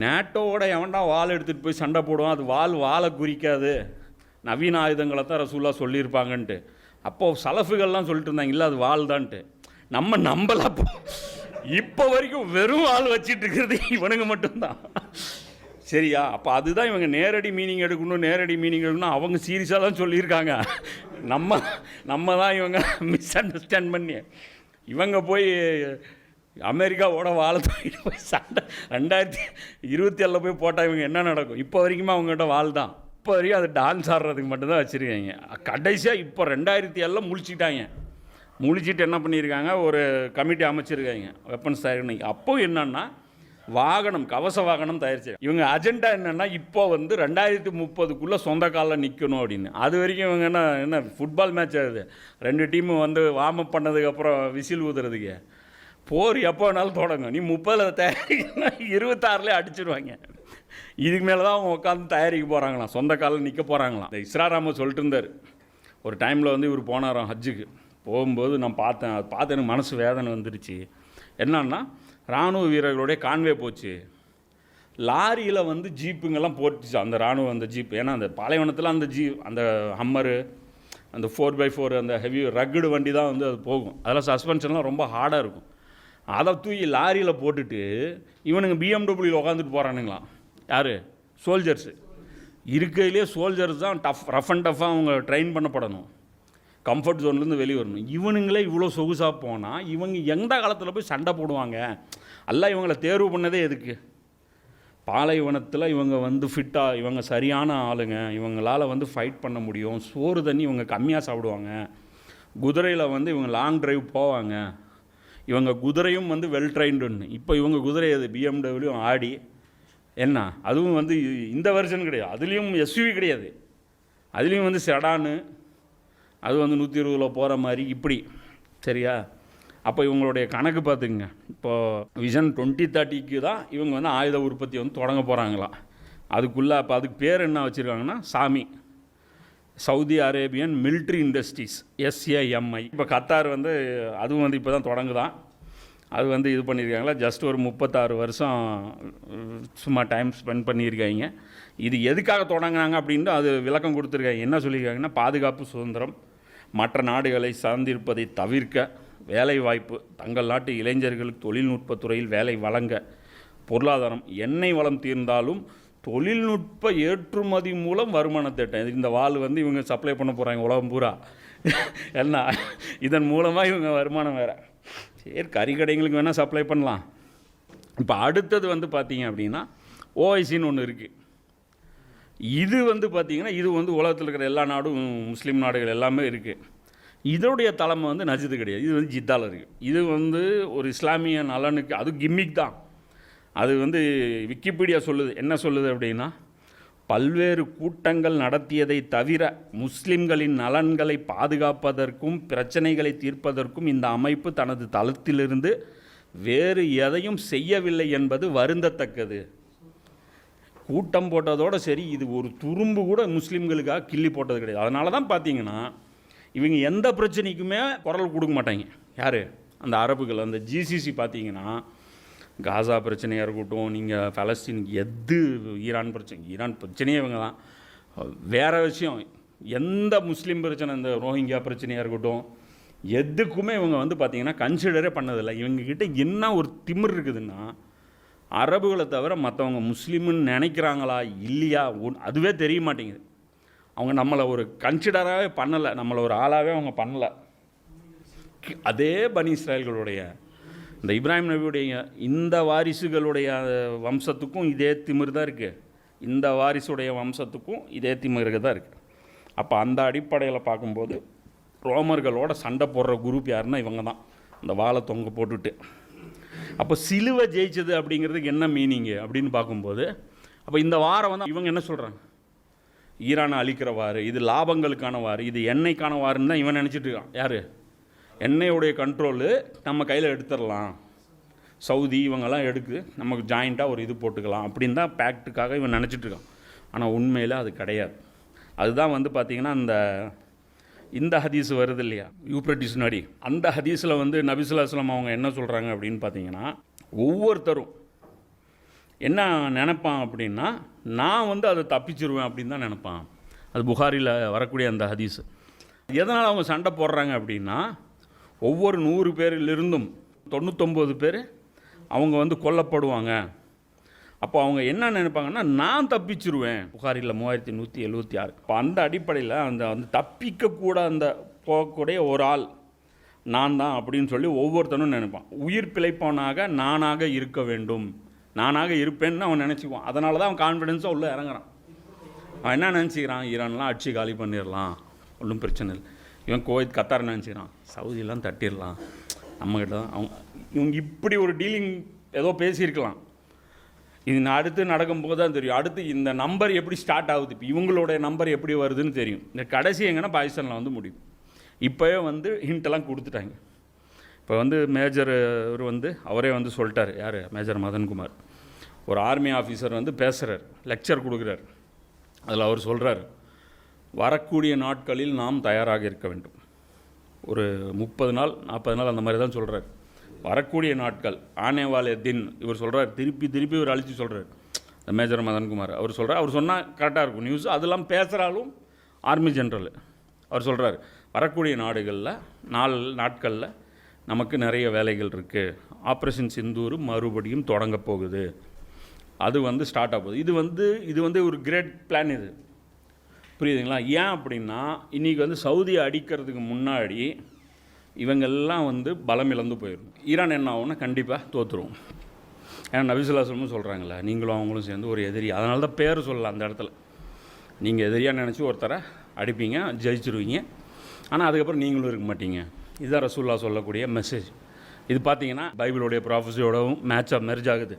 நேட்டோவோட எவன்டா வாள் எடுத்துகிட்டு போய் சண்டை போடுவான், அது வாளை குறிக்காது, நவீன ஆயுதங்களை தான் ரசூல்லா சொல்லியிருப்பாங்கன்ட்டு. அப்போது சலஃபுகள்லாம் சொல்லிட்டு இருந்தாங்க, இல்லை அது வாள் தான்ட்டு. நம்ம நம்பல. இப்போ வரைக்கும் வெறும் வாள் வச்சிட்டு இருக்கிறது இவனுங்க மட்டும்தான். சரியா? அப்போ அதுதான் இவங்க நேரடி மீனிங் எடுக்கணும் அவங்க சீரியஸாக தான் சொல்லியிருக்காங்க. நம்ம தான் இவங்க மிஸ் அண்டர்ஸ்டாண்ட் பண்ணி இவங்க போய் அமெரிக்காவோட வாழை தூக்கிட்டு போய் சண்டை 2027 போய் போட்டால் இவங்க என்ன நடக்கும்? இப்போ வரைக்குமே அவங்ககிட்ட வாள் தான். இப்போ வரைக்கும் அது டான்ஸ் ஆடுறதுக்கு மட்டும்தான் வச்சுருக்காங்க. கடைசியாக இப்போ 2007 முழிச்சிட்டு என்ன பண்ணியிருக்காங்க, ஒரு கமிட்டி அமைச்சிருக்காங்க வெப்பன்ஸ் தயாரிக்க. அப்போ என்னன்னா வாகனம், கவச வாகனம் தயாரிச்சு இவங்க அஜெண்டா என்னென்னா இப்போ 2030க்குள்ளே சொந்த காலில் நிற்கணும் அப்படின்னு. அது வரைக்கும் இவங்க என்ன ஃபுட்பால் மேட்ச் ஆகுது, 2 டீமும் வார்ம் அப் பண்ணதுக்கப்புறம் விசில் ஊதுறதுக்கு. போர் எப்போ வேணாலும் தொடங்கும். நீ 30 தயாரிக்கணும், 26 அடிச்சிருவாங்க. இதுக்கு மேலே தான் அவங்க உட்காந்து தயாரிக்க போகிறாங்களாம், சொந்த காலில் நிற்க போகிறாங்களாம். இந்த இஸ்ராராம சொல்லிட்டு இருந்தார். ஒரு டைமில் இவர் போனாராம் ஹஜ்ஜுக்கு. போகும்போது நான் பார்த்தேன், அது பார்த்து எனக்கு மனசு வேதனை வந்துருச்சு. என்னன்னா இராணுவ வீரர்களுடைய கான்வே போச்சு, லாரியில் ஜீப்புங்கெல்லாம் போட்டுச்சு அந்த இராணுவம், அந்த ஜீப். ஏன்னா அந்த பாலைவனத்தில் அந்த ஹம்மரு, அந்த 4x4 அந்த ஹெவி ரக்குடு வண்டி தான் அது போகும். அதெல்லாம் சஸ்பென்ஷன்லாம் ரொம்ப ஹார்டாக இருக்கும். அதை தூக்கி லாரியில் போட்டுட்டு இவனுங்க BMW உட்காந்துட்டு போகிறானுங்களாம். யார்? சோல்ஜர்ஸு. இருக்கையிலே சோல்ஜர்ஸ் தான் ரஃப் அண்ட் டஃப்பாக அவங்க ட்ரெயின் பண்ணப்படணும், கம்ஃபர்ட் ஜோன்லேருந்து வெளியே வரணும். இவனுங்களே இவ்வளோ சொகுசாக போனால் இவங்க எந்த காலத்தில் போய் சண்டை போடுவாங்க? எல்லாம் இவங்களை தேர்வு பண்ணதே எதுக்கு? பாலைவனத்தில் இவங்க ஃபிட்டாக, இவங்க சரியான ஆளுங்க, இவங்களால் ஃபைட் பண்ண முடியும். சோறு தண்ணி இவங்க கம்மியாக சாப்பிடுவாங்க. குதிரையில் இவங்க லாங் டிரைவ் போவாங்க. இவங்க குதிரையும் வெல் ட்ரைன்டுன்னு. இப்போ இவங்க குதிரை அது BMW, ஆடி. என்ன அதுவும் இந்த வெர்ஷன் கிடையாது, அதுலேயும் SUV கிடையாது, அதுலேயும் செடானு, அது 120 போகிற மாதிரி இப்படி. சரியா? அப்போ இவங்களுடைய கணக்கு பார்த்துக்குங்க. இப்போது விஷன் 2030க்கு தான் இவங்க ஆயுத உற்பத்தி தொடங்க போகிறாங்களாம். அதுக்குள்ளே அப்போ அதுக்கு பேர் என்ன வச்சுருக்காங்கன்னா சாமி, Saudi Arabian military industries, SAMI. இப்போ கத்தார் அதுவும் இப்போ தான் தொடங்குதான். அது இது பண்ணியிருக்காங்களா, ஜஸ்ட் ஒரு 36 வருஷம் சும்மா டைம் ஸ்பெண்ட் பண்ணியிருக்காங்க. இது எதுக்காக தொடங்கினாங்க அப்படின்ட்டு அது விளக்கம் கொடுத்துருக்காங்க. என்ன சொல்லியிருக்காங்கன்னா, பாதுகாப்பு, சுதந்திரம், மற்ற நாடுகளை சார்ந்திருப்பதை தவிர்க்க, வேலை வாய்ப்பு, தங்கள் நாட்டு இளைஞர்களுக்கு தொழில்நுட்பத்துறையில் வேலை வழங்க, பொருளாதாரம், எண்ணெய் வளம் தீர்ந்தாலும் தொழில்நுட்ப ஏற்றுமதி மூலம் வருமான திட்டம். இந்த வாள் இவங்க சப்ளை பண்ண போகிறாங்க உலகம் பூரா. என்ன இதன் மூலமாக இவங்க வருமானம் வேறு. சரி, கறிக்கடைங்களுக்கு வேணால் சப்ளை பண்ணலாம். இப்போ அடுத்தது பார்த்தீங்க அப்படின்னா OICன்னு ஒன்று இருக்குது. இது பார்த்திங்கன்னா இது உலகத்தில் இருக்கிற எல்லா நாடும், முஸ்லீம் நாடுகள் எல்லாமே இருக்குது. இதோடைய தலைமை நஜிது கிடையாது, இது ஜித்தாவில் இருக்குது. இது ஒரு இஸ்லாமிய நலனுக்கு, அது கிம்மிக் தான். அது விக்கிபீடியா சொல்லுது. என்ன சொல்லுது அப்படின்னா, பல்வேறு கூட்டங்கள் நடத்தியதை தவிர முஸ்லிம்களின் நலன்களை பாதுகாப்பதற்கும் பிரச்சனைகளை தீர்ப்பதற்கும் இந்த அமைப்பு தனது தளத்திலிருந்து வேறு எதையும் செய்யவில்லை என்பது வருந்தத்தக்கது. கூட்டம் போட்டதோடு சரி, இது ஒரு துரும்பு கூட முஸ்லீம்களுக்காக கிள்ளி போட்டது கிடையாது. அதனால தான் பார்த்தீங்கன்னா இவங்க எந்த பிரச்சனைக்குமே குரல் கொடுக்க மாட்டாங்க. யார்? அந்த அரபுகள். அந்த GCC பார்த்தீங்கன்னா காசா பிரச்சனையாக இருக்கட்டும், நீங்கள் பலஸ்தீனுக்கு ஈரான் பிரச்சனையே இவங்க தான். வேறு விஷயம் எந்த முஸ்லீம் பிரச்சனை, இந்த ரோஹிங்கியா பிரச்சனையாக இருக்கட்டும், எதுக்குமே இவங்க பார்த்தீங்கன்னா கன்சிடரே பண்ணதில்லை. இவங்கக்கிட்ட என்ன ஒரு திமிர் இருக்குதுன்னா, அரபுகளை தவிர மற்றவங்க முஸ்லீம்னு நினைக்கிறாங்களா இல்லையா அதுவே தெரிய மாட்டேங்குது. அவங்க நம்மளை ஒரு கன்சிடராகவே பண்ணலை, நம்மளை ஒரு ஆளாகவே அவங்க பண்ணலை. அதே பனி இஸ்ராயல்களுடைய, இந்த இப்ராஹிம் நபியுடைய இந்த வாரிசுகளுடைய வம்சத்துக்கும் இதே திமிர் தான் இருக்குது, இந்த வாரிசுடைய வம்சத்துக்கும் இதே திமிர் தான் இருக்குது. அப்போ அந்த அடிப்படையில் பார்க்கும்போது ரோமர்களோட சண்டை போடுற குரூப் யாருன்னா இவங்க தான், இந்த வாழை தொங்க போட்டுட்டு. அப்போ சிலுவை ஜெயிச்சது அப்படிங்கிறதுக்கு என்ன மீனிங்கு அப்படின்னு பார்க்கும்போது, அப்போ இந்த வாரம் இவங்க என்ன சொல்கிறாங்க, ஈரானை அழிக்கிற வார், இது லாபங்களுக்கான வார், இது எண்ணெய்க்கான வாருன்னு தான் இவன் நினச்சிட்டு இருக்கான். யார்? எண்ணெயுடைய கண்ட்ரோலு நம்ம கையில் எடுத்துடலாம், சவுதி இவங்கெல்லாம் எடுக்கு, நமக்கு ஜாயிண்ட்டாக ஒரு இது போட்டுக்கலாம் அப்படின்னு தான் பேக்ட்டுக்காக இவன் நினச்சிட்ருக்கான். ஆனால் உண்மையில் அது கிடையாது. அதுதான் பார்த்திங்கன்னா இந்த ஹதீஸ் வருது இல்லையா, யூப்ரட்டிஸ் நடி, அந்த ஹதீஸில் நபி ஸல்லல்லாஹு அலைஹி வஸல்லம் அவங்க என்ன சொல்கிறாங்க அப்படின்னு பார்த்தீங்கன்னா, ஒவ்வொருத்தரும் என்ன நினைப்பான் அப்படின்னா, நான் வந்து அதை தப்பிச்சிருவேன் அப்படின்னு தான் நினைப்பான். அது புகாரியில் வரக்கூடிய அந்த ஹதீஸ். எதனால் அவங்க சண்டை போடுறாங்க அப்படின்னா, ஒவ்வொரு 100 பேரிலிருந்தும் 99 பேர் அவங்க வந்து கொல்லப்படுவாங்க. அப்போ அவங்க என்ன நினைப்பாங்கன்னா, நான் தப்பிச்சிருவேன். புகாரில் 3176. இப்போ அந்த அடிப்படையில் அந்த வந்து தப்பிக்கக்கூட அந்த போகக்கூடிய ஒரு ஆள் நான் தான் அப்படின்னு சொல்லி ஒவ்வொருத்தனும் நினைப்பான். உயிர் பிழைப்பவனாக நானாக இருக்க வேண்டும், நானாக இருப்பேன்னு அவன் நினச்சிக்குவான். அதனால தான் அவன் கான்ஃபிடென்ஸாக உள்ளே இறங்குறான். அவன் என்ன நினச்சிக்கிறான், ஈரான்லாம் அடிச்சு காலி பண்ணிடலாம், ஒன்றும் பிரச்சனை இல்லை. இவன் குவைத் கத்தார் நினச்சிக்கிறான், சவுதியெல்லாம் தட்டிடலாம் நம்மக்கிட்ட தான். இவங்க இப்படி ஒரு டீலிங் ஏதோ பேசியிருக்கலாம். இது அடுத்து நடக்கும்போது தான் தெரியும். அடுத்து இந்த நம்பர் எப்படி ஸ்டார்ட் ஆகுது, இப்போ இவங்களுடைய நம்பர் எப்படி வருதுன்னு தெரியும். இந்த கடைசி எங்கன்னா பாகிஸ்தானில் வந்து முடியும். இப்போவே வந்து ஹிண்டெல்லாம் கொடுத்துட்டாங்க. இப்போ வந்து மேஜர் இவர் வந்து அவரே வந்து சொல்லிட்டார். யார்? மேஜர் மதன்குமார். ஒரு ஆர்மி ஆஃபீஸர் வந்து பேசுகிறார், லெக்சர் கொடுக்குறார். அதில் அவர் சொல்கிறார், வரக்கூடிய நாட்களில் நாம் தயாராக இருக்க வேண்டும். ஒரு 30 நாள் 40 நாள் அந்த மாதிரி தான் சொல்கிறார். வரக்கூடிய நாட்கள் ஆனேவாலே தின் இவர் சொல்கிறார். திருப்பி இவர் அழித்து சொல்கிறார். மேஜர் மதன்குமார் அவர் சொல்கிறார். அவர் சொன்னால் கரெக்டாக இருக்கும் நியூஸ். அதெல்லாம் பேசுகிறாலும் ஆர்மி ஜென்ரல் அவர் சொல்கிறார், வரக்கூடிய நாட்களில் நமக்கு நிறைய வேலைகள் இருக்குது. ஆப்ரேஷன் சிந்தூர் மறுபடியும் தொடங்க போகுது. அது வந்து ஸ்டார்ட் ஆக போகுது. இது வந்து ஒரு கிரேட் பிளான். இது புரியுதுங்களா? ஏன் அப்படின்னா, இன்றைக்கி வந்து சவுதியை அடிக்கிறதுக்கு முன்னாடி இவங்கெல்லாம் வந்து பலம் இழந்து போயிடும். ஈரான் என்ன ஆகும்னா கண்டிப்பாக தோற்றுரும். ஏன்னா நபிசுல்லாஹ் சொல்கிறாங்களே, நீங்களும் அவங்களும் சேர்ந்து ஒரு எதிரி. அதனால தான் பேர் சொல்லலாம் அந்த இடத்துல. நீங்கள் எதிரியாக நினச்சி ஒருத்தரை அடிப்பீங்க, ஜெயிச்சிருவீங்க. ஆனால் அதுக்கப்புறம் நீங்களும் இருக்க மாட்டீங்க. இதுதான் ரசூலுல்லாஹ் சொல்லக்கூடிய மெசேஜ். இது பார்த்தீங்கன்னா பைபிளுடைய ப்ராஃபஸியோடவும் மெர்ஜ் ஆகுது.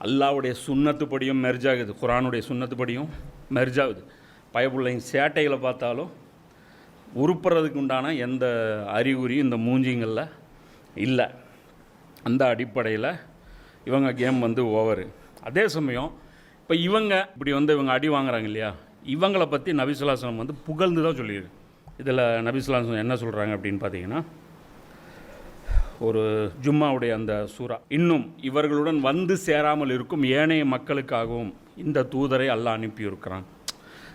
அல்லாஹ்வுடைய சுன்னத்துப்படியும் மெர்ஜ் ஆகுது. குர்ஆனுடைய சுன்னத்துப்படியும் மெர்ஜ் ஆகுது. பயப்புள்ளைங்க சேட்டைகளை பார்த்தாலும் உருப்புறதுக்கு உண்டான எந்த அறிகுறியும் இந்த மூஞ்சிங்களில் இல்லை. அந்த அடிப்படையில் இவங்க கேம் வந்து ஓவரு. அதே சமயம் இப்போ இவங்க அடி வாங்குறாங்க இல்லையா, இவங்களை பற்றி நபி ஸல்லல்லாஹு அலைஹி வஸல்லம் வந்து புகழ்ந்து தான் சொல்லியிருக்கு. இதில் நபி ஸல்லல்லாஹு அலைஹி வஸல்லம் என்ன சொல்கிறாங்க அப்படின்னு பார்த்தீங்கன்னா, ஒரு ஜும்மாவுடைய அந்த சூரா, இன்னும் இவர்களுடன் வந்து சேராமல் இருக்கும் ஏனைய மக்களுக்காகவும் இந்த தூதரை அல்லாஹ் அனுப்பியிருக்கிறான்.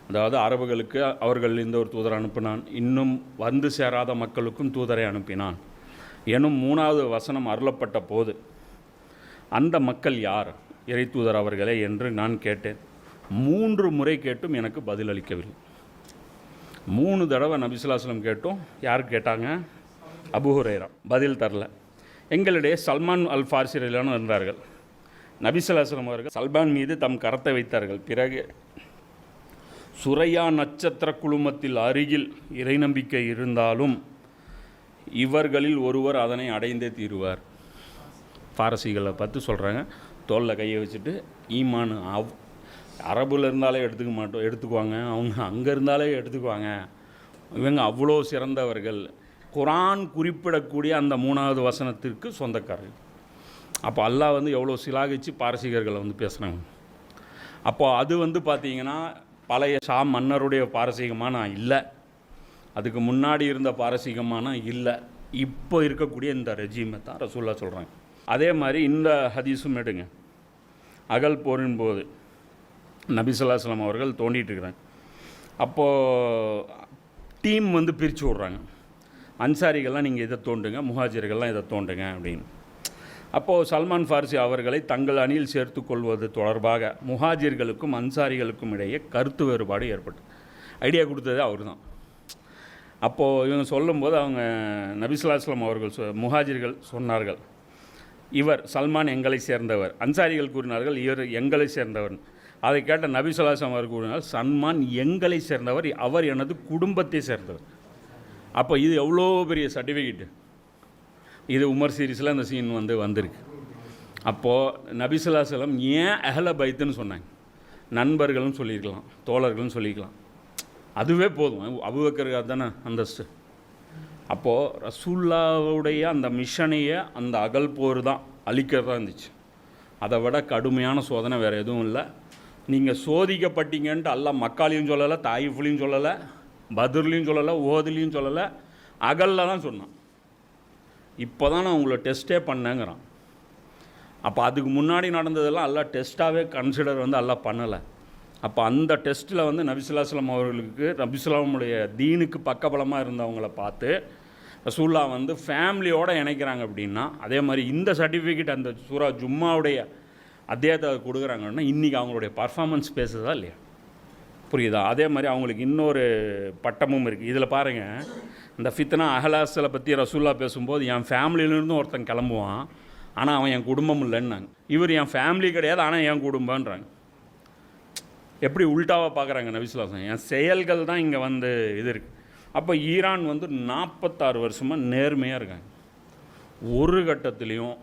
அதாவது அரபுகளுக்கு அவர்கள் இந்த ஒரு தூதரை அனுப்பினான், இன்னும் வந்து சேராத மக்களுக்கும் தூதரை அனுப்பினான் எனும் 3வது வசனம் அருளப்பட்ட போது, அந்த மக்கள் யார் இறை தூதர் அவர்களே என்று நான் கேட்டேன். 3 முறை கேட்டும் எனக்கு பதிலளிக்கவில்லை. 3 தடவை நபி ஸல்லல்லாஹு அலைஹி வஸல்லம் கேட்டும் யார் கேட்டாங்க? அபூ ஹுரைரா பதில் தரல. எங்களிடையே சல்மான் அல் ஃபாரிஸி ரலியல்லாஹு அன்ஹு இருந்தார்கள். நபி ஸல்லல்லாஹு அலைஹி வஸல்லம் அவர்கள் சல்மான் மீது தம் கரத்தை வைத்தார்கள். பிறகு சுரையா நட்சத்திர குழுமத்தில் அருகில் இறை நம்பிக்கை இருந்தாலும் இவர்களில் ஒருவர் அதனை அடைந்தே தீருவார். பாரசீகளை பார்த்து சொல்கிறாங்க, தோளில் கையை வச்சுட்டு ஈமான் அரபுல இருந்தாலே எடுத்துக்குவாங்க, அவங்க அங்கே இருந்தாலே எடுத்துக்குவாங்க, இவங்க அவ்வளோ சிறந்தவர்கள். குர்ஆன் குறிப்பிடக்கூடிய அந்த 3வது வசனத்திற்கு சொந்தக்காரர்கள். அப்போ அல்லாஹ் வந்து எவ்வளோ சிலாகிச்சு பாரசீகர்களை வந்து பேசுகிறாங்க. அப்போது அது வந்து பார்த்திங்கன்னா பழைய ஷாம் மன்னருடைய பாரசீகமான இல்லை, அதுக்கு முன்னாடி இருந்த பாரசீகமான இல்லை, இப்போ இருக்கக்கூடிய இந்த ரெஜிமை தான் ரசூலுல்லாஹ் சொல்கிறாங்க. அதே மாதிரி இந்த ஹதீஸும் எடுங்க. அகல் போரின் போது நபி ஸல்லல்லாஹு அலைஹி வஸல்லம் அவர்கள் தோண்டிகிட்டு இருக்கிறாங்க. அப்போது டீம் வந்து பிரித்து விட்றாங்க. அன்சாரிகள்லாம் நீங்கள் இதை தோண்டுங்க, முஹாஜிர்கள்லாம் இதை தோண்டுங்க அப்படின்னு. அப்போது சல்மான் ஃபாரிஸி அவர்களை தங்கள் அணியில் சேர்த்து கொள்வது தொடர்பாக முஹாஜிர்களுக்கும் அன்சாரிகளுக்கும் இடையே கருத்து வேறுபாடு ஏற்பட்டு ஐடியா கொடுத்தது அவர் தான். அப்போது இவங்க சொல்லும்போது அவங்க நபி ஸல்லல்லாஹு அலைஹி வஸல்லம் அவர்கள் முஹாஜிர்கள் சொன்னார்கள், இவர் சல்மான் எங்களை சேர்ந்தவர். அன்சாரிகள் கூறினார்கள், இவர் எங்களை சேர்ந்தவர். அதை கேட்ட நபி ஸல்லல்லாஹு அலைஹி வஸல்லம் அவர்கள் கூறினார், சல்மான் எங்களை சேர்ந்தவர், அவர் எனது குடும்பத்தை சேர்ந்தவர். அப்போ இது எவ்வளோ பெரிய சர்டிஃபிகேட்டு. இது உமர் சீரீஸில் அந்த சீன் வந்திருக்கு. அப்போது நபி ஸல்லல்லாஹு அலைஹி வஸல்லம் ஏன் அஹ்ல பைத்துன்னு சொன்னாங்க? நண்பர்களும் சொல்லியிருக்கலாம், தோழர்களும் சொல்லிக்கலாம், அதுவே போதும். அபூபக்கருக்கு அதுதானே அந்தஸ்து. அப்போது ரசூலுல்லாஹ்வுடைய அந்த மிஷனையே அந்த அகல் போர் தான் அழிக்கிறதா இருந்துச்சு. அதை விட கடுமையான சோதனை வேறு எதுவும் இல்லை. நீங்கள் சோதிக்கப்பட்டீங்கன்ட்டு அல்லாஹ் மக்காலையும் சொல்லலை, தாயிஃப்லையும் சொல்லலை, பத்ர்லையும் சொல்லலை, உஹதுலையும் சொல்லலை, அகலில் தான் சொன்னான். இப்போ தான் நான் உங்களை டெஸ்ட்டே பண்ணேங்கிறான். அப்போ அதுக்கு முன்னாடி நடந்ததெல்லாம் எல்லாம் டெஸ்ட்டாகவே கன்சிடர் வந்து எல்லாம் பண்ணலை. அப்போ அந்த டெஸ்ட்டில் வந்து நபி ஸல்லல்லாஹு அலைஹி வஸல்லம் அவர்களுக்கு நபி ஸல்லல்லாஹுடைய தீனுக்கு பக்கபலமாக இருந்தவங்கள பார்த்து ரசூல்லா வந்து ஃபேமிலியோடு இணைக்கிறாங்க அப்படின்னா, அதே மாதிரி இந்த சர்டிஃபிகேட் அந்த சூரா ஜும்மாவுடைய அத்தியாயத்தை கொடுக்குறாங்கன்னா இன்றைக்கி அவங்களுடைய பர்ஃபார்மன்ஸ் பேசுதா இல்லையா? புரியுதா? அதே மாதிரி அவங்களுக்கு இன்னொரு பட்டமும் இருக்குது. இதில் பாருங்கள், இந்த ஃபித்னா அஹ்லாஸில் பற்றி ரசூல்லா பேசும்போது என் ஃபேமிலியிலேருந்தும் ஒருத்தன் கிளம்புவான், ஆனால் அவன் என் குடும்பம் இல்லைன்னாங்க. இவர் என் ஃபேமிலி கிடையாது, ஆனால் என் குடும்பன்றாங்க. எப்படி உல்ட்டாவாக பார்க்குறாங்க நபி ஸல்லல்லாஹு அலைஹி வஸல்லம். என் செயல்கள் தான் இங்கே வந்து இது இருக்குது. அப்போ ஈரான் வந்து 46 வருஷமாக நேர்மையாக இருக்காங்க. ஒரு கட்டத்துலேயும்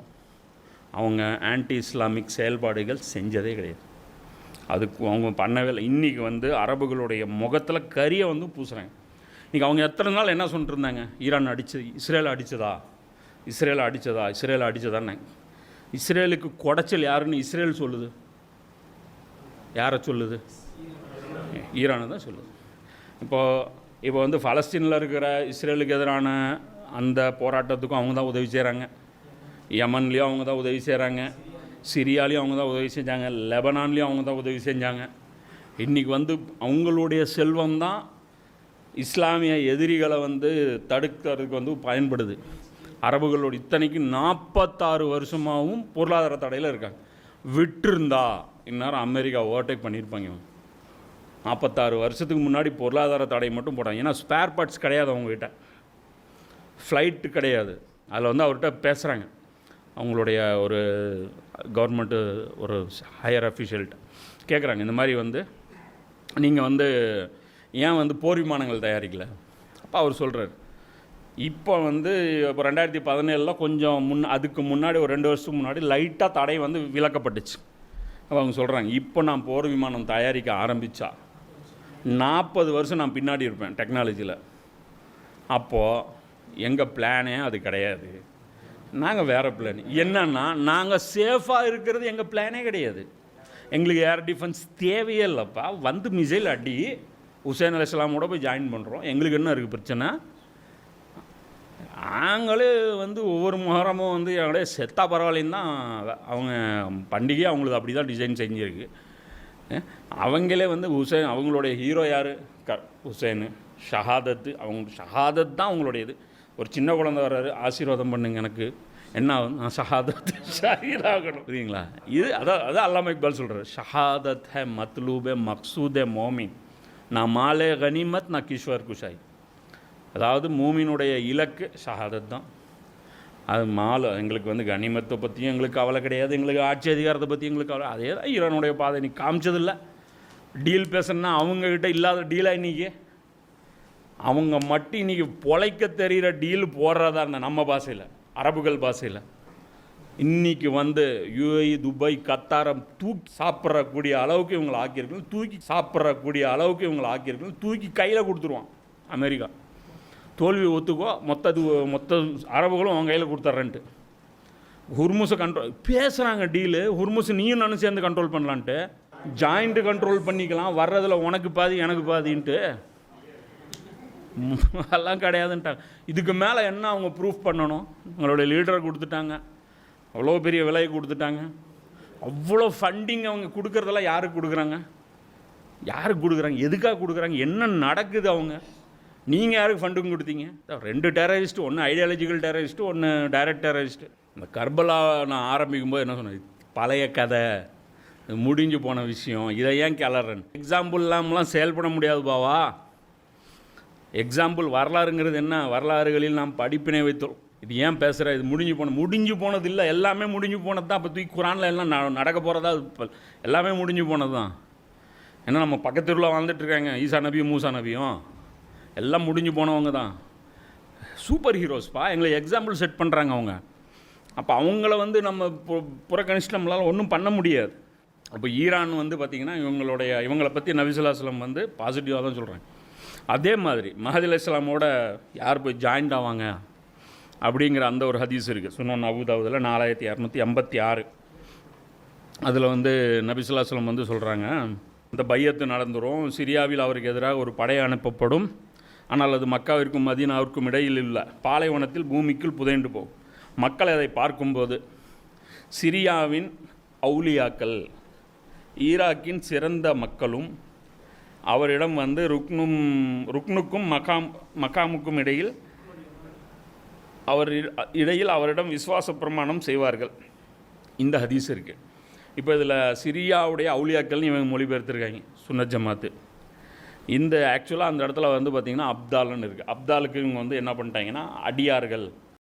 அவங்க ஆன்டி இஸ்லாமிக் செயல்பாடுகள் செஞ்சதே கிடையாது. அதுக்கு அவங்க பண்ணவே இல்லை. இன்றைக்கி வந்து அரபுகளுடைய முகத்தில் கரியை வந்து பூசுகிறாங்க. இன்றைக்கி அவங்க எத்தனை நாள் என்ன சொல்லிட்டு இருந்தாங்க? ஈரான் இஸ்ரேலை அடித்ததான்னாங்க. இஸ்ரேலுக்கு குடைச்சல் யாருன்னு இஸ்ரேல் சொல்லுது? யாரை சொல்லுது? ஈரானை தான் சொல்லுது. இப்போ வந்து பலஸ்தீனில் இருக்கிற இஸ்ரேலுக்கு எதிரான அந்த போராட்டத்துக்கும் அவங்க தான் உதவி செய்கிறாங்க. யமன்லேயும் அவங்க தான் உதவி செய்கிறாங்க. சிரியாலையும் அவங்க தான் உதவி செஞ்சாங்க. லெபனான்லேயும் அவங்க தான் உதவி செஞ்சாங்க. இன்றைக்கி வந்து அவங்களுடைய செல்வம் தான் இஸ்லாமிய எதிரிகளை வந்து தடுக்கிறதுக்கு வந்து பயன்படுது. அரபுகளோட இத்தனைக்கு 46 வருஷமாகவும் பொருளாதார தடையில் இருக்காங்க. விட்டுருந்தா இந்நேரம் அமெரிக்கா ஓவர்டேக் பண்ணியிருப்பாங்க. 46 வருஷத்துக்கு முன்னாடி பொருளாதார தடை மட்டும் போட்டாங்க. ஏன்னா ஸ்பேர் பார்ட்ஸ் கிடையாது அவங்ககிட்ட, ஃப்ளைட்டு கிடையாது. அதில் வந்து அவர்கிட்ட பேசுகிறாங்க, அவங்களுடைய ஒரு கவர்மெண்ட்டு ஒரு ஹையர் அஃபிஷியல்கிட்ட கேட்குறாங்க, இந்த மாதிரி வந்து நீங்கள் வந்து ஏன் வந்து போர் விமானங்கள் தயாரிக்கலை? அப்போ அவர் சொல்கிறார், இப்போ வந்து இப்போ 2017 கொஞ்சம் அதுக்கு முன்னாடி ஒரு 2 வருஷத்துக்கு முன்னாடி லைட்டாக தடை வந்து விலக்கப்பட்டுச்சு. அப்போ அவங்க சொல்கிறாங்க, இப்போ நான் போர் விமானம் தயாரிக்க ஆரம்பித்தா 40 வருஷம் நான் பின்னாடி இருப்பேன் டெக்னாலஜியில். அப்போது எங்கள் பிளானே அது கிடையாது. நாங்கள் வேறு பிளான் என்னன்னா, நாங்கள் சேஃபாக இருக்கிறது எங்கள் பிளானே கிடையாது. எங்களுக்கு ஏர் டிஃபென்ஸ் தேவையே இல்லைப்பா. வந்து மிசைல் அடி ஹுசைன் அலைஹிஸ்ஸலாமோட போய் ஜாயின் பண்ணுறோம். எங்களுக்கு என்ன இருக்குது பிரச்சனை? நாங்களே வந்து ஒவ்வொரு முகரமும் வந்து எங்களுடைய செத்தா பரவாயில்லைன்னு தான் அவங்க பண்டிகையை அவங்களுக்கு அப்படி தான் டிசைன் செஞ்சுருக்கு. அவங்களே வந்து ஹுசைன், அவங்களுடைய ஹீரோ யார்? ஹுசைனு, ஷஹாதத்து. ஷஹாதத் தான் அவங்களுடைய இது. ஒரு சின்ன குழந்தை வர்றாரு, ஆசீர்வாதம் பண்ணுங்க எனக்கு, என்ன ஆகும்? நான் ஷஹாதத் ஷஹீதாகணும். புரியுங்களா? இது அதான் அல்லாமா இக்பால் சொல்கிறார், ஷஹாதத் ஹே மத்லூபே மக்சூதே மோமின், நான் மாலே கனிமத் நான் கிஷ்வர் குஷாய். அதாவது மூமினுடைய இலக்கு ஷஹாதத் தான். அது எங்களுக்கு வந்து கனிமத்தை பற்றியும் எங்களுக்கு கவலை கிடையாது, எங்களுக்கு ஆட்சி அதிகாரத்தை பற்றி எங்களுக்கு கவலை. அதே தான் ஈரானுடைய பாதை. நீ காமிச்சதில்லை. டீல் பேசணுன்னா அவங்கக்கிட்ட இல்லாத டீலாக இன்றைக்கி அவங்க மட்டும் இன்றைக்கி பொழைக்க தெரிகிற டீல் போடுறதா இருந்த நம்ம பாஷையில், அரபுகள் பாஷையில் இன்றைக்கி வந்து யுஏஇ, துபாய், கத்தாரம் தூக்கி சாப்பிட்றக்கூடிய அளவுக்கு இவங்களை ஆக்கியிருக்கணும். தூக்கி கையில் கொடுத்துருவான் அமெரிக்கா. தோல்வி ஒத்துக்கோ, மொத்த அரபுகளும் அவங்க கையில் கொடுத்துட்றேன்ட்டு ஹுர்முஸை கண்ட்ரோல் பேசுகிறாங்க. டீலு ஹுர்முஸ் நீயும் நானும் சேர்ந்து கண்ட்ரோல் பண்ணலான்ட்டு, ஜாயிண்ட்டு கண்ட்ரோல் பண்ணிக்கலாம், வர்றதில் உனக்கு பாதி எனக்கு பாதின்ட்டு. எல்லாம் கிடையாதுன்ட்டாங்க. இதுக்கு மேலே என்ன அவங்க ப்ரூஃப் பண்ணணும்? அவங்களுடைய லீடரை கொடுத்துட்டாங்க, அவ்வளோ பெரிய விலையை கொடுத்துட்டாங்க, அவ்வளோ ஃபண்டிங் அவங்க கொடுக்குறதெல்லாம் யாருக்கு கொடுக்குறாங்க? எதுக்காக கொடுக்குறாங்க? என்ன நடக்குது? நீங்கள் யாருக்கு ஃபண்டுங்க கொடுத்தீங்க? 2 டெரரிஸ்ட்டு, ஒன்று ஐடியாலஜிக்கல் டெரரிஸ்ட்டு, ஒன்று டைரக்ட் டெரரிஸ்ட்டு. இந்த கர்பலா நான் ஆரம்பிக்கும்போது என்ன சொன்னேன், பழைய கதை, முடிஞ்சு போன விஷயம், இதை ஏன் கிளறேன்? எக்ஸாம்பிள் இல்லாமலாம் செயல்பட முடியாது பாவா. எக்ஸாம்பிள் வரலாறுங்கிறது என்ன? வரலாறுகளில் நாம் படிப்பினை வைத்தோம். இது ஏன் பேசுகிற? இது முடிஞ்சு போனது இல்லை, எல்லாமே முடிஞ்சு போனது தான். இப்போ தூக்கி குரானில் எல்லாம் நடக்க போகிறதா? எல்லாமே முடிஞ்சு போனது தான். ஏன்னா நம்ம பக்கத்துல வாழ்ந்துட்டுருக்காங்க, ஈசா நபியும் மூசா நபியும் எல்லாம் முடிஞ்சு போனவங்க தான். சூப்பர் ஹீரோஸ்ப்பா, எங்களை எக்ஸாம்பிள் செட் பண்ணுறாங்க அவங்க. அப்போ அவங்கள வந்து நம்ம புறக்கணிச்சுட்டு நம்மளால் ஒன்றும் பண்ண முடியாது. அப்போ ஈரான் வந்து பார்த்திங்கன்னா இவங்களை பற்றி நபி ஸல்லல்லாஹு அலைஹி வஸல்லம் வந்து பாசிட்டிவாக தான் சொல்கிறாங்க. அதே மாதிரி மஹதி அலைஹிஸ்ஸலாமோட யார் போய் ஜாயின்ட் ஆவாங்க அப்படிங்கிற அந்த ஒரு ஹதீஸ் இருக்குது. சுனன் அபூ தாவூதில் 4286. அதில் வந்து நபி ஸல்லல்லாஹு அலைஹி வஸல்லம் வந்து சொல்கிறாங்க, இந்த பையத்து நடந்துரும், சிரியாவில் அவருக்கு எதிராக ஒரு படை அனுப்பப்படும், ஆனால் அது மக்காவிற்கும் மதீனாவிற்கும் இடையில் இல்லை, பாலைவனத்தில் பூமிக்குள் புதைண்டு போகும். மக்கள் அதை பார்க்கும்போது சிரியாவின் அவுலியாக்கள், ஈராக்கின் சிறந்த மக்களும் அவரிடம் வந்து ருக்னுக்கும் மகாமுக்கும் இடையில் அவரிடம் விசுவாச பிரமாணம் செய்வார்கள். இந்த ஹதீஸ் இருக்குது. இப்போ இதில் சிரியாவுடைய அவுலியாக்கள்னு இவங்க மொழிபெயர்த்துருக்காங்க சுன்னத் ஜமாத்து. இந்த ஆக்சுவலாக அந்த இடத்துல வந்து பார்த்திங்கன்னா அப்தால்னு இருக்குது. அப்தாலுக்கு இவங்க வந்து என்ன பண்ணிட்டாங்கன்னா அடியார்கள்